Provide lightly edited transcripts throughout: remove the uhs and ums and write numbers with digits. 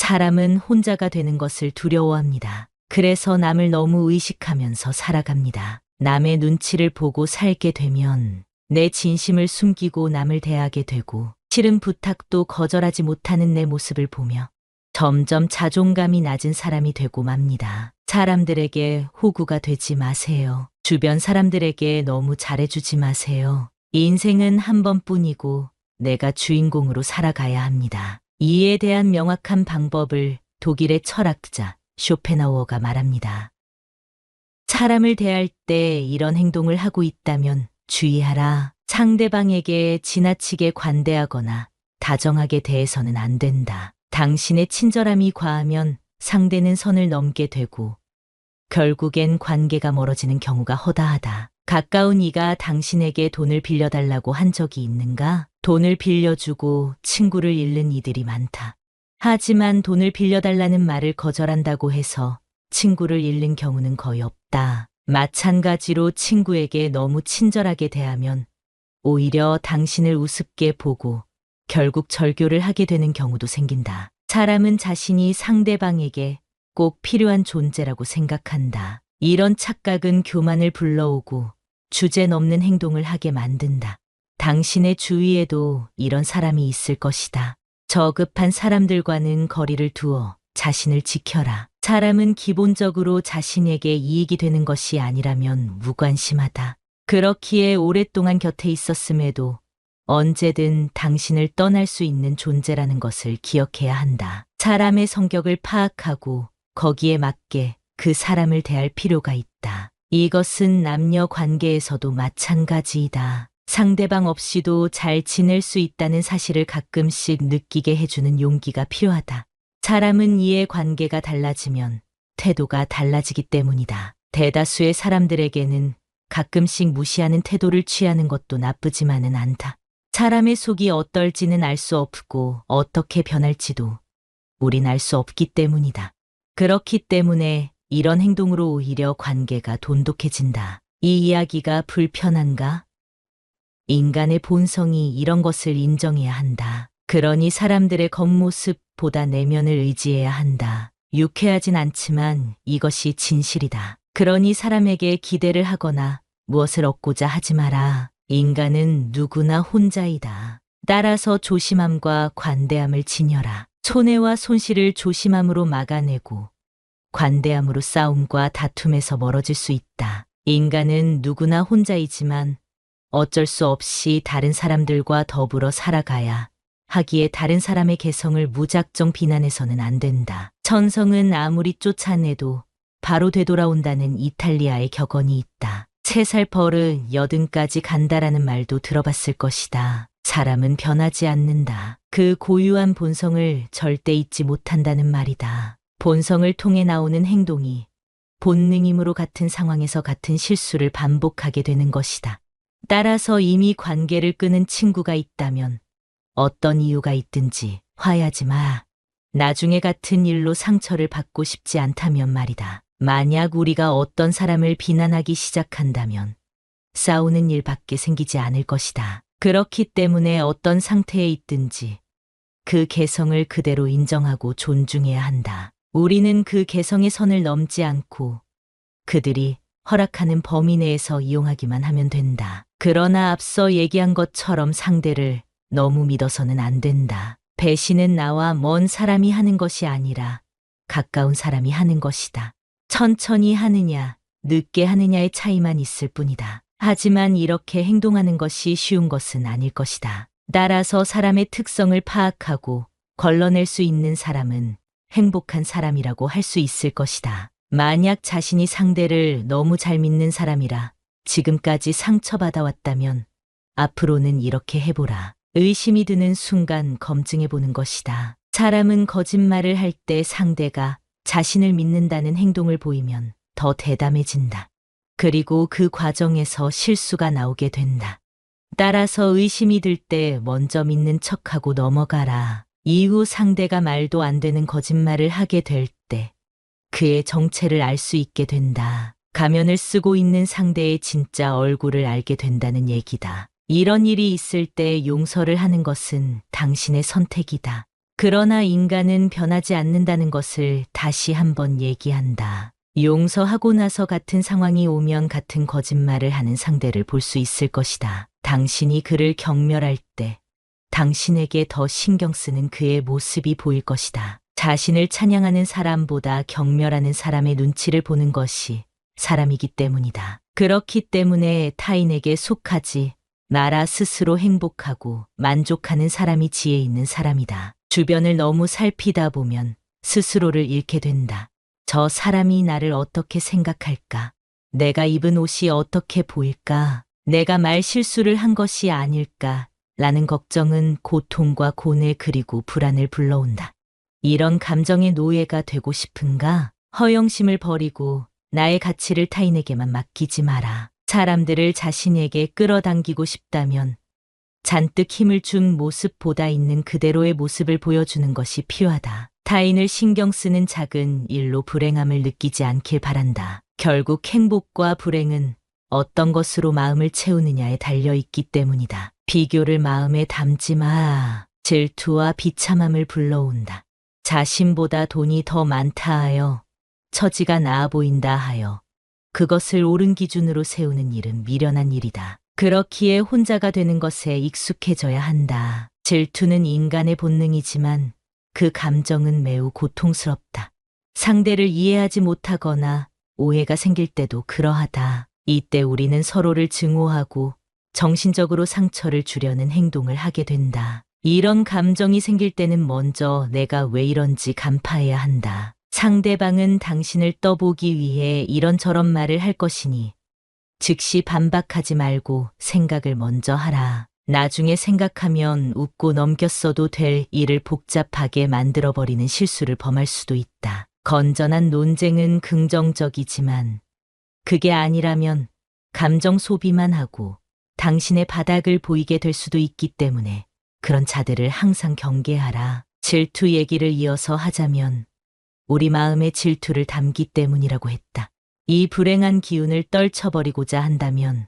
사람은 혼자가 되는 것을 두려워합니다. 그래서 남을 너무 의식하면서 살아갑니다. 남의 눈치를 보고 살게 되면 내 진심을 숨기고 남을 대하게 되고 싫은 부탁도 거절하지 못하는 내 모습을 보며 점점 자존감이 낮은 사람이 되고 맙니다. 사람들에게 호구가 되지 마세요. 주변 사람들에게 너무 잘해주지 마세요. 인생은 한 번뿐이고 내가 주인공으로 살아가야 합니다. 이에 대한 명확한 방법을 독일의 철학자 쇼펜하우어가 말합니다. 사람을 대할 때 이런 행동을 하고 있다면 주의하라. 상대방에게 지나치게 관대하거나 다정하게 대해서는 안 된다. 당신의 친절함이 과하면 상대는 선을 넘게 되고 결국엔 관계가 멀어지는 경우가 허다하다. 가까운 이가 당신에게 돈을 빌려달라고 한 적이 있는가? 돈을 빌려주고 친구를 잃는 이들이 많다. 하지만 돈을 빌려달라는 말을 거절한다고 해서 친구를 잃는 경우는 거의 없다. 마찬가지로 친구에게 너무 친절하게 대하면 오히려 당신을 우습게 보고 결국 절교를 하게 되는 경우도 생긴다. 사람은 자신이 상대방에게 꼭 필요한 존재라고 생각한다. 이런 착각은 교만을 불러오고 주제 넘는 행동을 하게 만든다. 당신의 주위에도 이런 사람이 있을 것이다. 저급한 사람들과는 거리를 두어 자신을 지켜라. 사람은 기본적으로 자신에게 이익이 되는 것이 아니라면 무관심하다. 그렇기에 오랫동안 곁에 있었음에도 언제든 당신을 떠날 수 있는 존재라는 것을 기억해야 한다. 사람의 성격을 파악하고 거기에 맞게 그 사람을 대할 필요가 있다. 이것은 남녀 관계에서도 마찬가지이다. 상대방 없이도 잘 지낼 수 있다는 사실을 가끔씩 느끼게 해주는 용기가 필요하다. 사람은 이해 관계가 달라지면 태도가 달라지기 때문이다. 대다수의 사람들에게는 가끔씩 무시하는 태도를 취하는 것도 나쁘지만은 않다. 사람의 속이 어떨지는 알 수 없고 어떻게 변할지도 우린 알 수 없기 때문이다. 그렇기 때문에 이런 행동으로 오히려 관계가 돈독해진다. 이 이야기가 불편한가? 인간의 본성이 이런 것을 인정해야 한다. 그러니 사람들의 겉모습보다 내면을 의지해야 한다. 유쾌하진 않지만 이것이 진실이다. 그러니 사람에게 기대를 하거나 무엇을 얻고자 하지 마라. 인간은 누구나 혼자이다. 따라서 조심함과 관대함을 지녀라. 손해와 손실을 조심함으로 막아내고 관대함으로 싸움과 다툼에서 멀어질 수 있다. 인간은 누구나 혼자이지만 어쩔 수 없이 다른 사람들과 더불어 살아가야 하기에 다른 사람의 개성을 무작정 비난해서는 안 된다. 천성은 아무리 쫓아내도 바로 되돌아온다는 이탈리아의 격언이 있다. 3살 버릇 80까지 간다라는 말도 들어봤을 것이다. 사람은 변하지 않는다. 그 고유한 본성을 절대 잊지 못한다는 말이다. 본성을 통해 나오는 행동이 본능이므로 같은 상황에서 같은 실수를 반복하게 되는 것이다. 따라서 이미 관계를 끊은 친구가 있다면 어떤 이유가 있든지 화해하지 마. 나중에 같은 일로 상처를 받고 싶지 않다면 말이다. 만약 우리가 어떤 사람을 비난하기 시작한다면 싸우는 일밖에 생기지 않을 것이다. 그렇기 때문에 어떤 상태에 있든지 그 개성을 그대로 인정하고 존중해야 한다. 우리는 그 개성의 선을 넘지 않고 그들이 허락하는 범위 내에서 이용하기만 하면 된다. 그러나 앞서 얘기한 것처럼 상대를 너무 믿어서는 안 된다. 배신은 나와 먼 사람이 하는 것이 아니라 가까운 사람이 하는 것이다. 천천히 하느냐, 늦게 하느냐의 차이만 있을 뿐이다. 하지만 이렇게 행동하는 것이 쉬운 것은 아닐 것이다. 따라서 사람의 특성을 파악하고 걸러낼 수 있는 사람은 행복한 사람이라고 할 수 있을 것이다. 만약 자신이 상대를 너무 잘 믿는 사람이라 지금까지 상처받아 왔다면 앞으로는 이렇게 해보라. 의심이 드는 순간 검증해보는 것이다. 사람은 거짓말을 할 때 상대가 자신을 믿는다는 행동을 보이면 더 대담해진다. 그리고 그 과정에서 실수가 나오게 된다. 따라서 의심이 들 때 먼저 믿는 척하고 넘어가라. 이후 상대가 말도 안 되는 거짓말을 하게 될 때 그의 정체를 알 수 있게 된다. 가면을 쓰고 있는 상대의 진짜 얼굴을 알게 된다는 얘기다. 이런 일이 있을 때 용서를 하는 것은 당신의 선택이다. 그러나 인간은 변하지 않는다는 것을 다시 한번 얘기한다. 용서하고 나서 같은 상황이 오면 같은 거짓말을 하는 상대를 볼 수 있을 것이다. 당신이 그를 경멸할 때 당신에게 더 신경 쓰는 그의 모습이 보일 것이다. 자신을 찬양하는 사람보다 경멸하는 사람의 눈치를 보는 것이 사람이기 때문이다. 그렇기 때문에 타인에게 속하지 나라 스스로 행복하고 만족하는 사람이 지혜 있는 사람이다. 주변을 너무 살피다 보면 스스로를 잃게 된다. 저 사람이 나를 어떻게 생각할까? 내가 입은 옷이 어떻게 보일까? 내가 말 실수를 한 것이 아닐까? 라는 걱정은 고통과 고뇌 그리고 불안을 불러온다. 이런 감정의 노예가 되고 싶은가? 허영심을 버리고 나의 가치를 타인에게만 맡기지 마라. 사람들을 자신에게 끌어당기고 싶다면 잔뜩 힘을 준 모습보다 있는 그대로의 모습을 보여주는 것이 필요하다. 타인을 신경 쓰는 작은 일로 불행함을 느끼지 않길 바란다. 결국 행복과 불행은 어떤 것으로 마음을 채우느냐에 달려있기 때문이다. 비교를 마음에 담지 마. 질투와 비참함을 불러온다. 자신보다 돈이 더 많다 하여 처지가 나아 보인다 하여 그것을 옳은 기준으로 세우는 일은 미련한 일이다. 그렇기에 혼자가 되는 것에 익숙해져야 한다. 질투는 인간의 본능이지만 그 감정은 매우 고통스럽다. 상대를 이해하지 못하거나 오해가 생길 때도 그러하다. 이때 우리는 서로를 증오하고 정신적으로 상처를 주려는 행동을 하게 된다. 이런 감정이 생길 때는 먼저 내가 왜 이런지 간파해야 한다. 상대방은 당신을 떠보기 위해 이런저런 말을 할 것이니 즉시 반박하지 말고 생각을 먼저 하라. 나중에 생각하면 웃고 넘겼어도 될 일을 복잡하게 만들어버리는 실수를 범할 수도 있다. 건전한 논쟁은 긍정적이지만 그게 아니라면 감정 소비만 하고 당신의 바닥을 보이게 될 수도 있기 때문에 그런 자들을 항상 경계하라. 질투 얘기를 이어서 하자면 우리 마음에 질투를 담기 때문이라고 했다. 이 불행한 기운을 떨쳐버리고자 한다면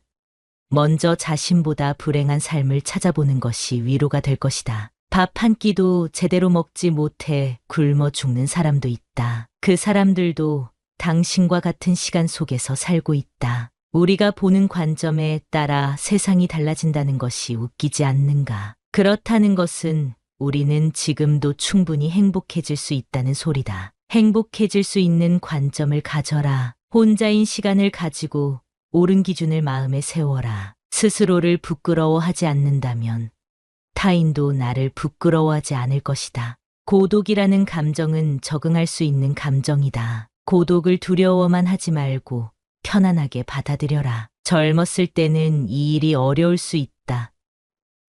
먼저 자신보다 불행한 삶을 찾아보는 것이 위로가 될 것이다. 밥 한 끼도 제대로 먹지 못해 굶어 죽는 사람도 있다. 그 사람들도 당신과 같은 시간 속에서 살고 있다. 우리가 보는 관점에 따라 세상이 달라진다는 것이 웃기지 않는가? 그렇다는 것은 우리는 지금도 충분히 행복해질 수 있다는 소리다. 행복해질 수 있는 관점을 가져라. 혼자인 시간을 가지고 옳은 기준을 마음에 세워라. 스스로를 부끄러워하지 않는다면 타인도 나를 부끄러워하지 않을 것이다. 고독이라는 감정은 적응할 수 있는 감정이다. 고독을 두려워만 하지 말고 편안하게 받아들여라. 젊었을 때는 이 일이 어려울 수 있다.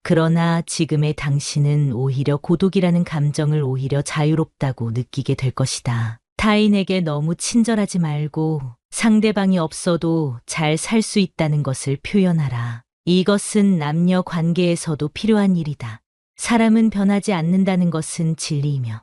그러나 지금의 당신은 오히려 고독이라는 감정을 오히려 자유롭다고 느끼게 될 것이다. 타인에게 너무 친절하지 말고 상대방이 없어도 잘 살 수 있다는 것을 표현하라. 이것은 남녀 관계에서도 필요한 일이다. 사람은 변하지 않는다는 것은 진리이며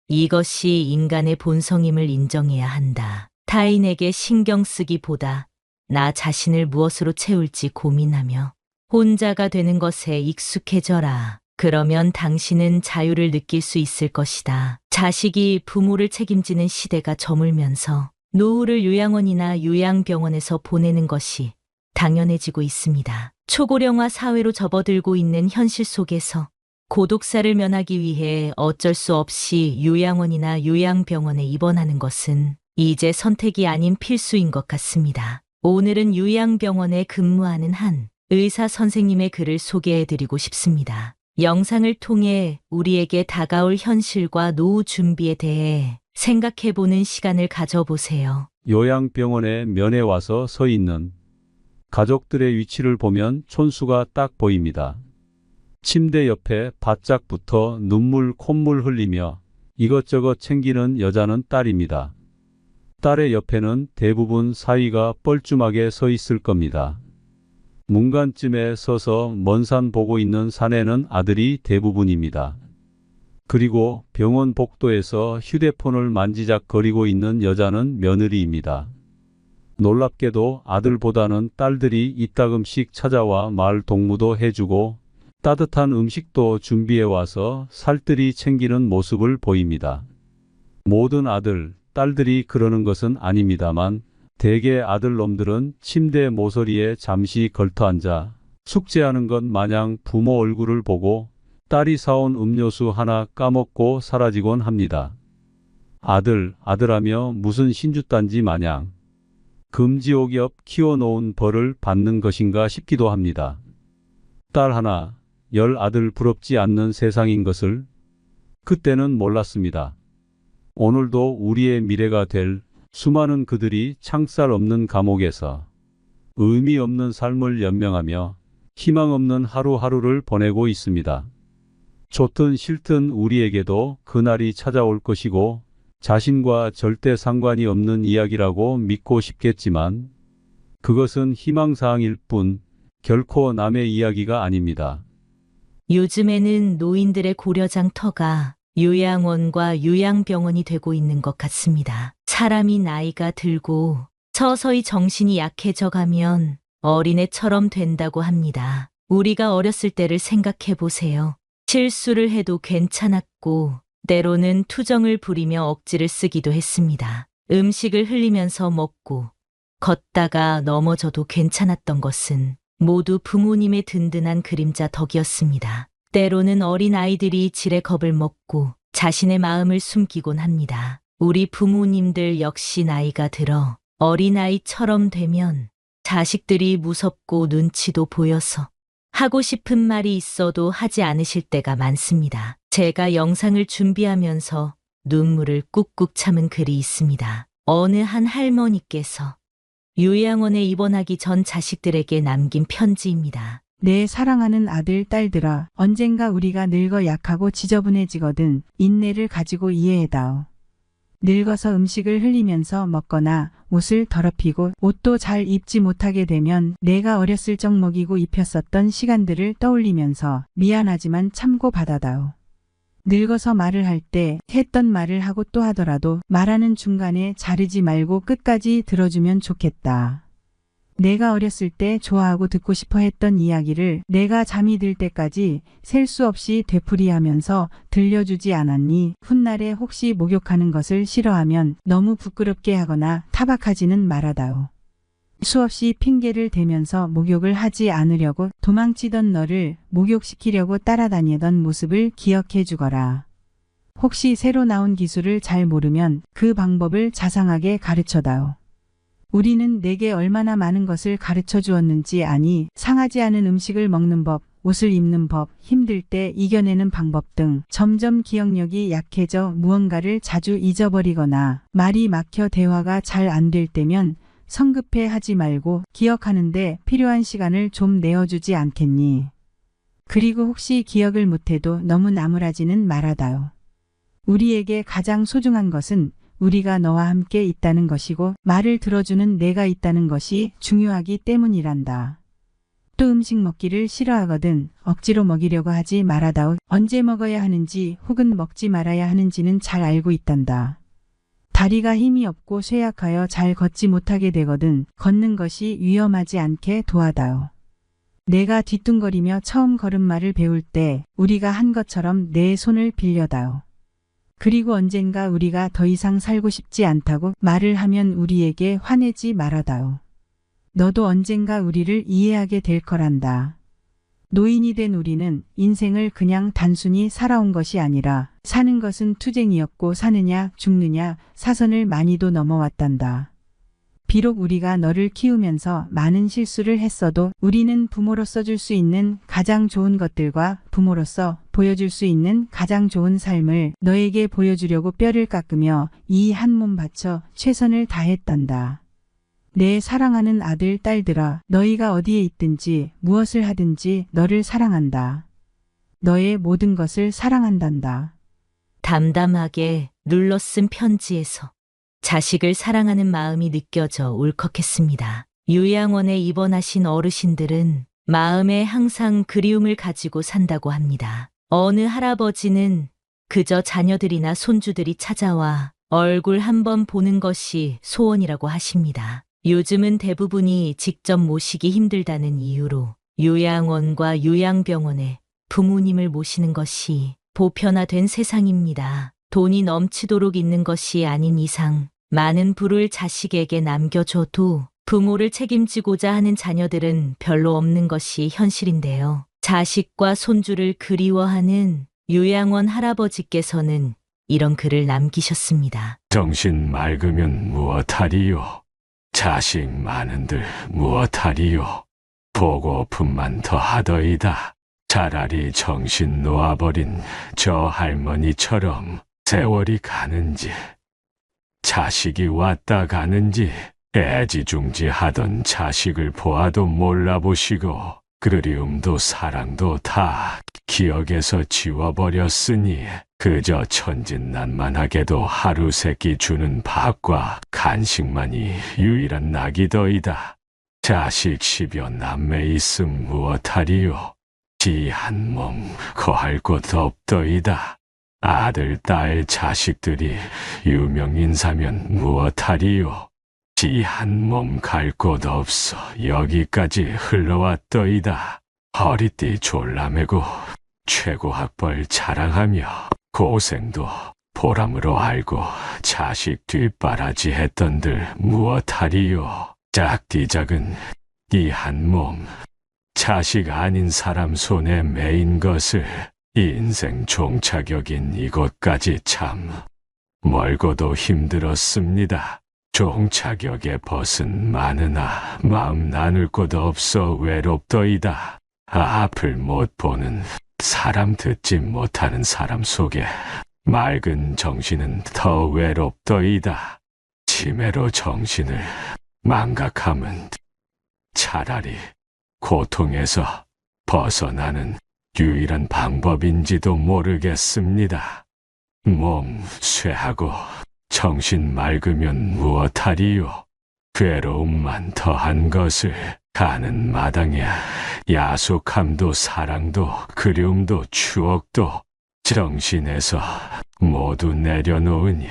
이것이 인간의 본성임을 인정해야 한다. 타인에게 신경 쓰기보다 나 자신을 무엇으로 채울지 고민하며 혼자가 되는 것에 익숙해져라. 그러면 당신은 자유를 느낄 수 있을 것이다. 자식이 부모를 책임지는 시대가 저물면서 노후를 요양원이나 요양병원에서 보내는 것이 당연해지고 있습니다. 초고령화 사회로 접어들고 있는 현실 속에서 고독사를 면하기 위해 어쩔 수 없이 요양원이나 요양병원에 입원하는 것은 이제 선택이 아닌 필수인 것 같습니다. 오늘은 요양병원에 근무하는 한 의사 선생님의 글을 소개해드리고 싶습니다. 영상을 통해 우리에게 다가올 현실과 노후 준비에 대해 생각해보는 시간을 가져보세요. 요양병원에 면회 와서 서 있는 가족들의 위치를 보면 촌수가 딱 보입니다. 침대 옆에 바짝 붙어 눈물 콧물 흘리며 이것저것 챙기는 여자는 딸입니다. 딸의 옆에는 대부분 사위가 뻘쭘하게 서 있을 겁니다. 문간쯤에 서서 먼 산 보고 있는 사내는 아들이 대부분입니다. 그리고 병원 복도에서 휴대폰을 만지작거리고 있는 여자는 며느리입니다. 놀랍게도 아들보다는 딸들이 이따금씩 찾아와 말 동무도 해주고 따뜻한 음식도 준비해 와서 살뜰히 챙기는 모습을 보입니다. 모든 아들, 딸들이 그러는 것은 아닙니다만 대개 아들놈들은 침대 모서리에 잠시 걸터앉아 숙제하는 것 마냥 부모 얼굴을 보고 딸이 사온 음료수 하나 까먹고 사라지곤 합니다. 아들하며 무슨 신주단지 마냥 금지옥엽 키워놓은 벌을 받는 것인가 싶기도 합니다. 딸 하나, 10 아들 부럽지 않는 세상인 것을 그때는 몰랐습니다. 오늘도 우리의 미래가 될 수많은 그들이 창살 없는 감옥에서 의미 없는 삶을 연명하며 희망 없는 하루하루를 보내고 있습니다. 좋든 싫든 우리에게도 그날이 찾아올 것이고 자신과 절대 상관이 없는 이야기라고 믿고 싶겠지만 그것은 희망사항일 뿐 결코 남의 이야기가 아닙니다. 요즘에는 노인들의 고려장터가 요양원과 요양병원이 되고 있는 것 같습니다. 사람이 나이가 들고 서서히 정신이 약해져 가면 어린애처럼 된다고 합니다. 우리가 어렸을 때를 생각해 보세요. 실수를 해도 괜찮았고 때로는 투정을 부리며 억지를 쓰기도 했습니다. 음식을 흘리면서 먹고 걷다가 넘어져도 괜찮았던 것은 모두 부모님의 든든한 그림자 덕이었습니다. 때로는 어린 아이들이 지레 겁을 먹고 자신의 마음을 숨기곤 합니다. 우리 부모님들 역시 나이가 들어 어린아이처럼 되면 자식들이 무섭고 눈치도 보여서 하고 싶은 말이 있어도 하지 않으실 때가 많습니다. 제가 영상을 준비하면서 눈물을 꾹꾹 참은 글이 있습니다. 어느 한 할머니께서 요양원에 입원하기 전 자식들에게 남긴 편지입니다. 내 사랑하는 아들, 딸들아, 언젠가 우리가 늙어 약하고 지저분해지거든 인내를 가지고 이해해다오. 늙어서 음식을 흘리면서 먹거나 옷을 더럽히고 옷도 잘 입지 못하게 되면 내가 어렸을 적 먹이고 입혔었던 시간들을 떠올리면서 미안하지만 참고 받아다오. 늙어서 말을 할 때 했던 말을 하고 또 하더라도 말하는 중간에 자르지 말고 끝까지 들어주면 좋겠다. 내가 어렸을 때 좋아하고 듣고 싶어 했던 이야기를 내가 잠이 들 때까지 셀 수 없이 되풀이하면서 들려주지 않았니? 훗날에 혹시 목욕하는 것을 싫어하면 너무 부끄럽게 하거나 타박하지는 말아다오. 수없이 핑계를 대면서 목욕을 하지 않으려고 도망치던 너를 목욕시키려고 따라다니던 모습을 기억해 주거라. 혹시 새로 나온 기술을 잘 모르면 그 방법을 자상하게 가르쳐다오. 우리는 내게 얼마나 많은 것을 가르쳐 주었는지 아니? 상하지 않은 음식을 먹는 법, 옷을 입는 법, 힘들 때 이겨내는 방법 등 점점 기억력이 약해져 무언가를 자주 잊어버리거나 말이 막혀 대화가 잘 안 될 때면 성급해 하지 말고 기억하는데 필요한 시간을 좀 내어주지 않겠니? 그리고 혹시 기억을 못해도 너무 나무라지는 말아다오. 우리에게 가장 소중한 것은 우리가 너와 함께 있다는 것이고 말을 들어주는 내가 있다는 것이 중요하기 때문이란다. 또 음식 먹기를 싫어하거든 억지로 먹이려고 하지 말아다오. 언제 먹어야 하는지 혹은 먹지 말아야 하는지는 잘 알고 있단다. 다리가 힘이 없고 쇠약하여 잘 걷지 못하게 되거든 걷는 것이 위험하지 않게 도와다오. 내가 뒤뚱거리며 처음 걸음마를 배울 때 우리가 한 것처럼 내 손을 빌려다오. 그리고 언젠가 우리가 더 이상 살고 싶지 않다고 말을 하면 우리에게 화내지 말아다오. 너도 언젠가 우리를 이해하게 될 거란다. 노인이 된 우리는 인생을 그냥 단순히 살아온 것이 아니라 사는 것은 투쟁이었고 사느냐 죽느냐 사선을 많이도 넘어왔단다. 비록 우리가 너를 키우면서 많은 실수를 했어도 우리는 부모로서 줄 수 있는 가장 좋은 것들과 부모로서 보여줄 수 있는 가장 좋은 삶을 너에게 보여주려고 뼈를 깎으며 이 한 몸 바쳐 최선을 다했단다. 내 사랑하는 아들, 딸들아, 너희가 어디에 있든지 무엇을 하든지 너를 사랑한다. 너의 모든 것을 사랑한단다. 담담하게 눌러 쓴 편지에서 자식을 사랑하는 마음이 느껴져 울컥했습니다. 요양원에 입원하신 어르신들은 마음에 항상 그리움을 가지고 산다고 합니다. 어느 할아버지는 그저 자녀들이나 손주들이 찾아와 얼굴 한번 보는 것이 소원이라고 하십니다. 요즘은 대부분이 직접 모시기 힘들다는 이유로 요양원과 요양병원에 부모님을 모시는 것이 보편화된 세상입니다. 돈이 넘치도록 있는 것이 아닌 이상 많은 부를 자식에게 남겨줘도 부모를 책임지고자 하는 자녀들은 별로 없는 것이 현실인데요. 자식과 손주를 그리워하는 요양원 할아버지께서는 이런 글을 남기셨습니다. 정신 맑으면 무엇하리요? 자식 많은들 무엇하리요? 보고품만 더하더이다. 차라리 정신 놓아버린 저 할머니처럼 세월이 가는지, 자식이 왔다 가는지 애지중지하던 자식을 보아도 몰라보시고 그리움도 사랑도 다 기억에서 지워버렸으니 그저 천진난만하게도 하루 세끼 주는 밥과 간식만이 유일한 낙이더이다. 자식 10여 남매 있음 무엇하리요? 지 한 몸 거할 곳 없더이다. 아들, 딸, 자식들이 유명인사면 무엇하리요? 지 한 몸 갈 곳 없어 여기까지 흘러왔더이다. 허리띠 졸라매고 최고 학벌 자랑하며 고생도 보람으로 알고 자식 뒷바라지 했던들 무엇하리요? 짝디작은 이 한 몸 자식 아닌 사람 손에 매인 것을 인생 종착역인 이곳까지 참 멀고도 힘들었습니다. 종착역에 벗은 많으나 마음 나눌 곳 없어 외롭더이다. 앞을 못 보는 사람, 듣지 못하는 사람 속에 맑은 정신은 더 외롭더이다. 치매로 정신을 망각함은 차라리 고통에서 벗어나는 유일한 방법인지도 모르겠습니다. 몸 쇠하고 정신 맑으면 무엇하리요? 괴로움만 더한 것을 가는 마당에 야속함도 사랑도 그리움도 추억도 정신에서 모두 내려놓으니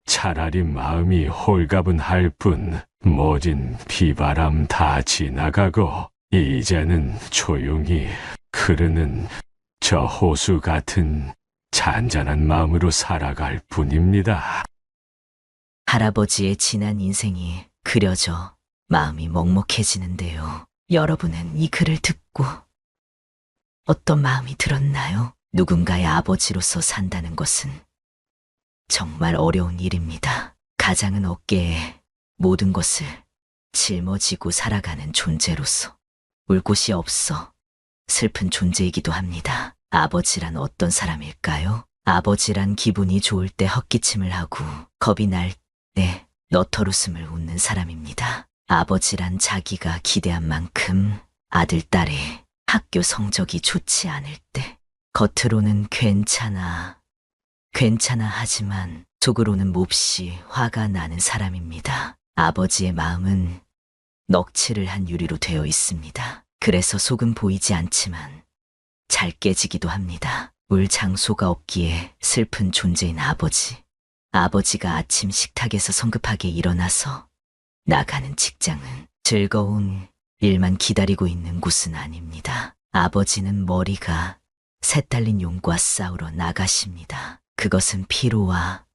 차라리 마음이 홀가분할 뿐 모진 비바람 다 지나가고 이제는 조용히 흐르는 저 호수 같은 잔잔한 마음으로 살아갈 뿐입니다. 할아버지의 지난 인생이 그려져 마음이 먹먹해지는데요. 여러분은 이 글을 듣고 어떤 마음이 들었나요? 누군가의 아버지로서 산다는 것은 정말 어려운 일입니다. 가장은 어깨에 모든 것을 짊어지고 살아가는 존재로서 울 곳이 없어 슬픈 존재이기도 합니다. 아버지란 어떤 사람일까요? 아버지란 기분이 좋을 때 헛기침을 하고 겁이 날 때 너털웃음을 웃는 사람입니다. 아버지란 자기가 기대한 만큼 아들, 딸의 학교 성적이 좋지 않을 때 겉으로는 괜찮아 하지만 속으로는 몹시 화가 나는 사람입니다. 아버지의 마음은 넋칠을 한 유리로 되어 있습니다. 그래서 속은 보이지 않지만 잘 깨지기도 합니다. 울 장소가 없기에 슬픈 존재인 아버지. 아버지가 아침 식탁에서 성급하게 일어나서 나가는 직장은 즐거운 일만 기다리고 있는 곳은 아닙니다. 아버지는 머리가 새딸린 용과 싸우러 나가십니다. 그것은 피로와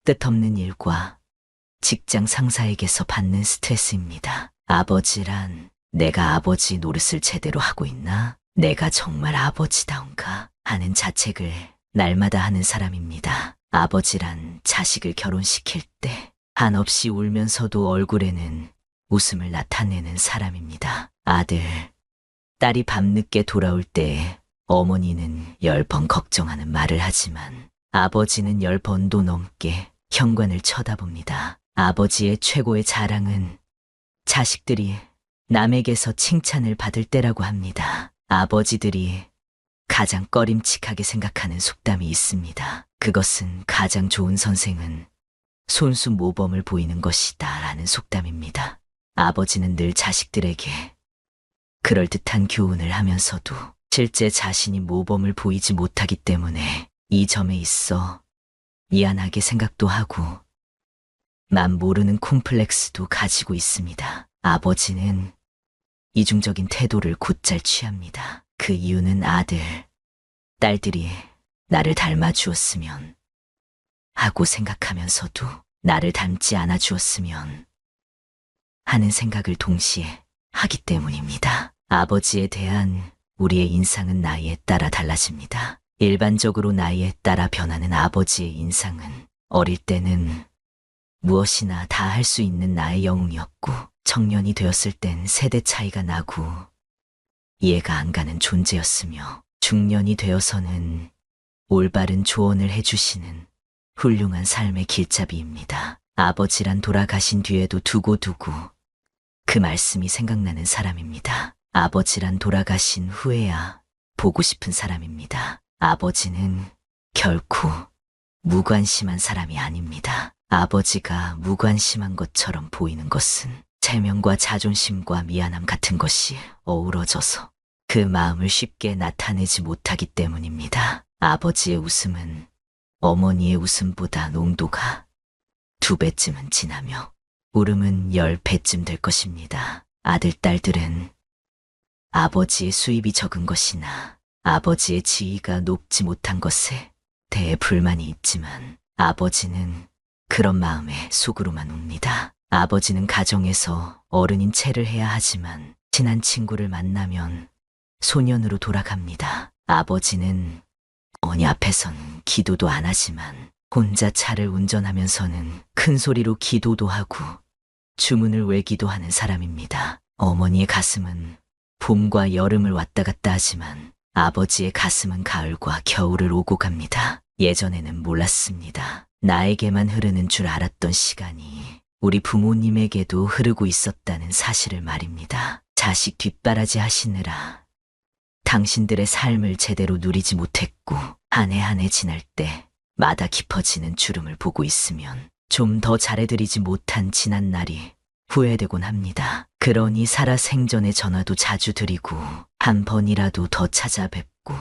뜻없는 일과 직장 상사에게서 받는 스트레스입니다. 아버지란 내가 아버지 노릇을 제대로 하고 있나? 내가 정말 아버지다운가? 하는 자책을 날마다 하는 사람입니다. 아버지란 자식을 결혼시킬 때 한없이 울면서도 얼굴에는 웃음을 나타내는 사람입니다. 아들, 딸이 밤늦게 돌아올 때 어머니는 10번 걱정하는 말을 하지만 아버지는 10번도 넘게 현관을 쳐다봅니다. 아버지의 최고의 자랑은 자식들이 남에게서 칭찬을 받을 때라고 합니다. 아버지들이 가장 꺼림칙하게 생각하는 속담이 있습니다. 그것은 가장 좋은 선생은 손수 모범을 보이는 것이다 라는 속담입니다. 아버지는 늘 자식들에게 그럴듯한 교훈을 하면서도 실제 자신이 모범을 보이지 못하기 때문에 이 점에 있어 미안하게 생각도 하고 남 모르는 콤플렉스도 가지고 있습니다. 아버지는 이중적인 태도를 곧잘 취합니다. 그 이유는 아들, 딸들이 나를 닮아 주었으면 하고 생각하면서도 나를 닮지 않아 주었으면 하는 생각을 동시에 하기 때문입니다. 아버지에 대한 우리의 인상은 나이에 따라 달라집니다. 일반적으로 나이에 따라 변하는 아버지의 인상은 어릴 때는 무엇이나 다 할 수 있는 나의 영웅이었고 청년이 되었을 땐 세대 차이가 나고 이해가 안 가는 존재였으며 중년이 되어서는 올바른 조언을 해주시는 훌륭한 삶의 길잡이입니다. 아버지란 돌아가신 뒤에도 두고두고 그 말씀이 생각나는 사람입니다. 아버지란 돌아가신 후에야 보고 싶은 사람입니다. 아버지는 결코 무관심한 사람이 아닙니다. 아버지가 무관심한 것처럼 보이는 것은 체면과 자존심과 미안함 같은 것이 어우러져서 그 마음을 쉽게 나타내지 못하기 때문입니다. 아버지의 웃음은 어머니의 웃음보다 농도가 2배쯤은 진하며 울음은 10배쯤 될 것입니다. 아들, 딸들은 아버지의 수입이 적은 것이나 아버지의 지위가 높지 못한 것에 대해 불만이 있지만 아버지는 그런 마음에 속으로만 웁니다. 아버지는 가정에서 어른인 체를 해야 하지만 친한 친구를 만나면 소년으로 돌아갑니다. 아버지는 어머니 앞에선 기도도 안 하지만 혼자 차를 운전하면서는 큰 소리로 기도도 하고 주문을 외기도 하는 사람입니다. 어머니의 가슴은 봄과 여름을 왔다 갔다 하지만 아버지의 가슴은 가을과 겨울을 오고 갑니다. 예전에는 몰랐습니다. 나에게만 흐르는 줄 알았던 시간이 우리 부모님에게도 흐르고 있었다는 사실을 말입니다. 자식 뒷바라지 하시느라 당신들의 삶을 제대로 누리지 못했고 한 해 한 해 지날 때마다 깊어지는 주름을 보고 있으면 좀 더 잘해드리지 못한 지난 날이 후회되곤 합니다. 그러니 살아 생전에 전화도 자주 드리고 한 번이라도 더 찾아뵙고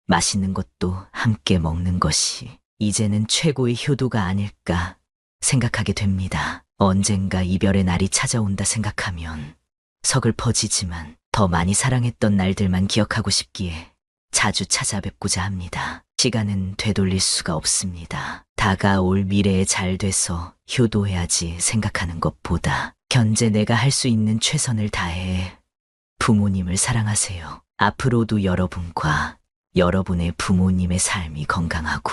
맛있는 것도 함께 먹는 것이 이제는 최고의 효도가 아닐까 생각하게 됩니다. 언젠가 이별의 날이 찾아온다 생각하면 서글퍼지지만 더 많이 사랑했던 날들만 기억하고 싶기에 자주 찾아뵙고자 합니다. 시간은 되돌릴 수가 없습니다. 다가올 미래에 잘 돼서 효도해야지 생각하는 것보다 현재 내가 할 수 있는 최선을 다해 부모님을 사랑하세요. 앞으로도 여러분과 여러분의 부모님의 삶이 건강하고